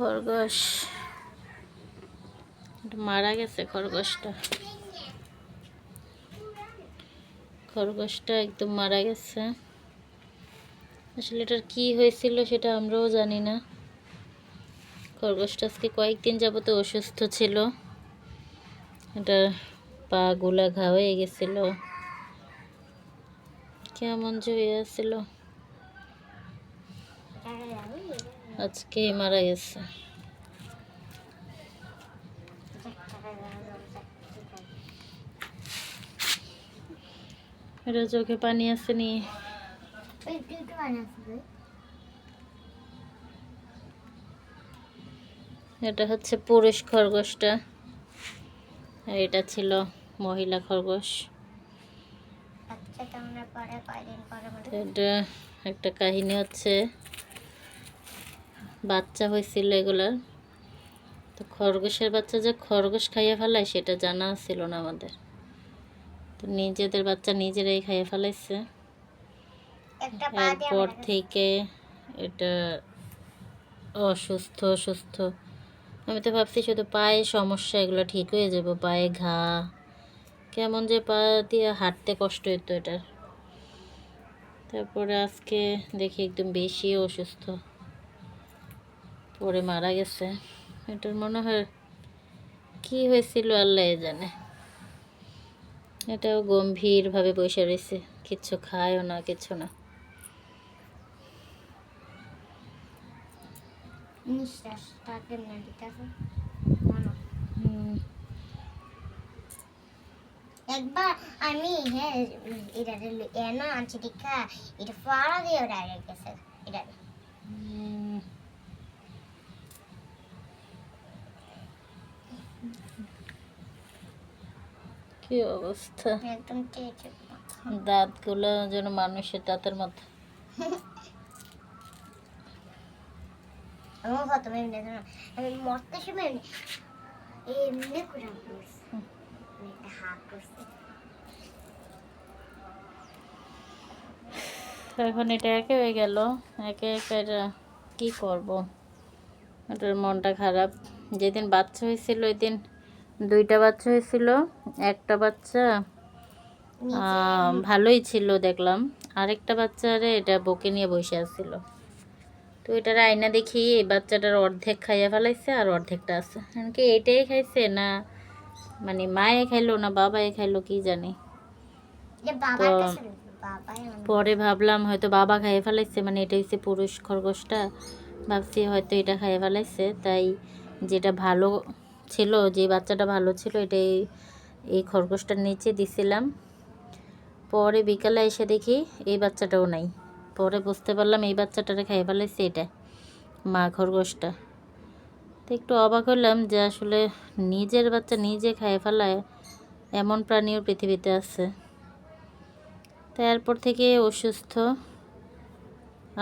খরগোশ মারা গেছে। খরগোশটা একদম মারা গেছে। আসলে এটার কি হয়েছিল সেটা আমরাও জানি না। খরগোশটা আজকে কয়েকদিন যাবত অসুস্থ ছিল। এটার পা গুলা ঘা হয়ে গেছিল, কেমন যে হয়ে আসছিল, আজকে মারা গেছে। এটা চোখে পানি আসেনি। এটা হচ্ছে পুরুষ খরগোশটা, আর এটা ছিল মহিলা খরগোশ। এটা একটা কাহিনী হচ্ছে, বাচ্চা হয়েছিল এগুলার। তো খরগোশের বাচ্চা যে খরগোশ খাইয়ে ফেলায় সেটা জানা ছিল না আমাদের। তো নিজেদের বাচ্চা নিজেরাই খাইয়ে ফেলাইছে। এরপর থেকে এটা অসুস্থ। আমি তো ভাবছি শুধু পায়ে সমস্যা, এগুলো ঠিক হয়ে যাবে। পায়ে ঘা, কেমন যে পা দিয়ে হাঁটতে কষ্ট হতো এটার। তারপরে আজকে দেখি একদম বেশি অসুস্থ, পরে মারা গেছে। এটার মনে হয় কি হয়েছিল আল্লাহ জানে। এটাও গম্ভীরভাবে বসে রয়েছে, কিচ্ছু খায়ও না, কিছু না। একবার আমি এটা এনা আনছি টিকা এটা ফাড়া দিয়ে ডাইরেক্ট গেছে এটা। কি অবস্থা, একদম টেটে দাঁতগুলো যেন মানুষের দাঁতের মতো। আমার কত এমনি আমি মরতে সময় এমনি করে হাত করছে। এখন এটা একে হয়ে গেল, একে এটা কি করব। এটার মনটা খারাপ। যেদিন বাচ্চা হয়েছিল ওই দিন 2টা বাচ্চা হয়েছিল। একটা বাচ্চা ভালোই ছিল দেখলাম, আরেকটা বাচ্চারে এটা বকে নিয়ে বসে আসছিল। তো এটার আয়না দেখি এই বাচ্চাটার অর্ধেক খাইয়া ফেলাইছে, আর অর্ধেকটা আছে। এমনকি এটাই খাইছে না, মানে মায়ে খাইলো না বাবাই খাইলো কি জানি। তো পরে ভাবলাম হয়তো বাবা খাইয়ে ফেলাইছে, মানে এটা হচ্ছে পুরুষ খরগোশটা। ভাবছি হয়তো এটা খাইয়ে ফেলাইছে, তাই যেটা ভালো ছিল, যে বাচ্চাটা ভালো ছিল, এটাই এই খরগোশটার নিচে দিছিলাম। পরে বিকালে এসে দেখি এই বাচ্চাটাও নাই। পরে বুঝতে পারলাম এই বাচ্চাটারে খাইয়ে ফেলাইছে এটা মা খরগোশটা। তো একটু অবাক হলাম যে আসলে নিজের বাচ্চা নিজে খাইয়ে ফেলায়, এমন প্রাণীও পৃথিবীতে আছে। তারপর থেকে অসুস্থ।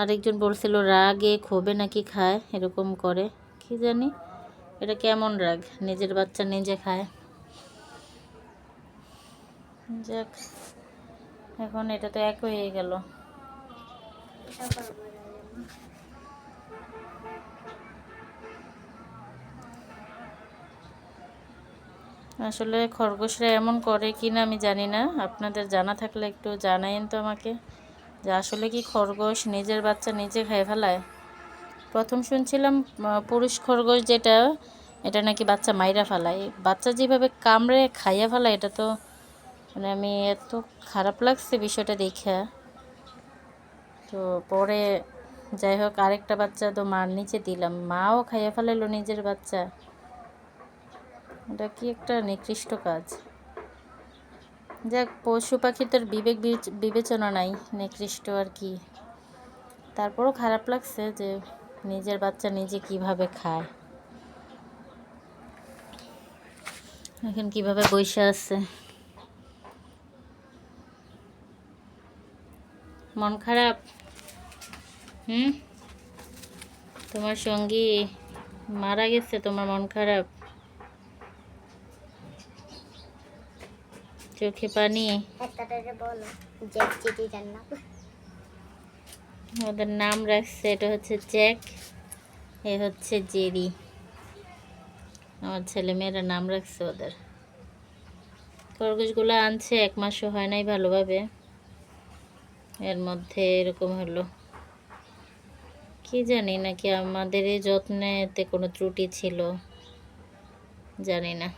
আরেকজন বলছিল রাগে ক্ষোভে নাকি খায়, এরকম করে কি জানি। এটা কেমন রাগ, নিজের বাচ্চা নিজে খায়। যাক, এখন এটা তো এক হয়ে গেল। আসলে খরগোশরা এমন করে কি না আমি জানি না, আপনাদের জানা থাকলে একটু জানাইন তো আমাকে, যে আসলে কি খরগোশ নিজের বাচ্চা নিজে খেয়ে ফেলায়। প্রথম শুনছিলাম পুরুষ খরগোশ যেটা, এটা নাকি বাচ্চা মাইরা ফেলায়। বাচ্চা যেভাবে কামড়ে খাইয়া ফেলায়, এটা তো মানে আমি এত খারাপ লাগছে বিষয়টা দেখা। তো পরে যাই হোক আরেকটা বাচ্চা তো মার নিচে দিলাম, মাও খাইয়া ফেলাইলো নিজের বাচ্চা। এটা কি একটা নিকৃষ্ট কাজ। যাক, পশু পাখিদের বিবেক বিবেচনা নাই, নিকৃষ্ট আর কি। তারপরও খারাপ লাগছে যে নিজের বাচ্চা নিজে কিভাবে খায়। এখন কিভাবে বসে আছে, মন খারাপ। তোমার সঙ্গী মারা গেছে, তোমার মন খারাপ, চোখে পানি। ওদের নাম রাখছে, এটা হচ্ছে জ্যাক। এ হচ্ছে জেরি, আমার ছেলে মেয়েরা নাম রাখছে ওদের। খরগোশগুলো আনছে 1 মাসও হয় নাই ভালোভাবে, এর মধ্যে এরকম হলো। কি জানি নাকি আমাদের এই যত্নেতে কোনো ত্রুটি ছিল, জানি না।